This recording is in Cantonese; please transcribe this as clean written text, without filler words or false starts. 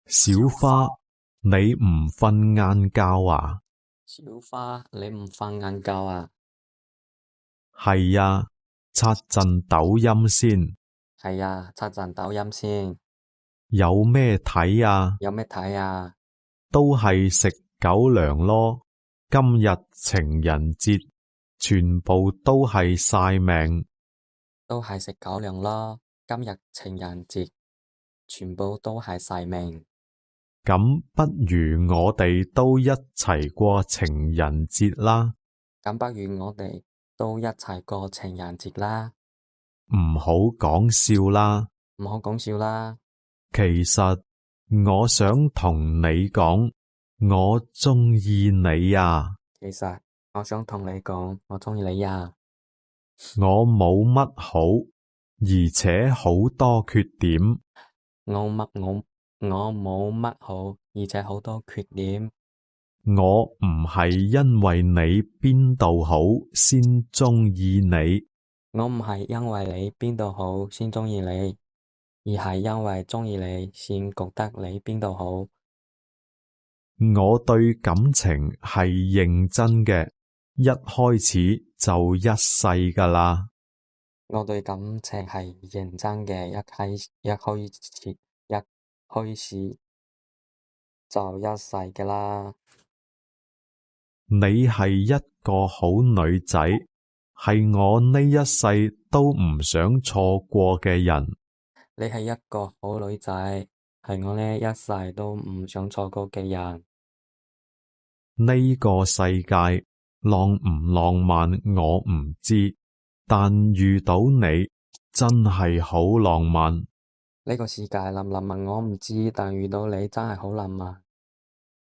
小花，你唔瞓晏覺啊？小花，你唔瞓晏覺啊？係呀，刷陣抖音先。係啊，刷陣抖音先。有咩睇啊？有咩睇啊？都係食狗糧咯。今日情人節，全部都係晒命。都係食狗糧咯。今日情人節，全部都係晒命。咁不如我哋都一齊過情人節啦。咁不如我哋都一齊過情人節啦。唔好講笑啦。唔好講笑啦。其實我想同你講，我鍾意你啊。其實我想同你講，我鍾意你啊。我冇乜好，而且好多缺點。我冇乜好，而且好多缺點。我唔係因為你邊度好先鍾意你。我唔係因為你邊度好先鍾意你，而係因為鍾意你先覺得你邊度好。我對感情係認真嘅，一開始就一世㗎喇。我對感情係認真嘅，一開始就一世㗎喇。你係一個好女仔，係我呢一世都唔想錯過嘅人。你係一個好女仔，係我呢一世都唔想錯過嘅人。呢個世界浪唔浪漫我唔知，但遇到你真係好浪漫。呢個世界浪唔浪漫我唔知，但遇到你真係好浪漫。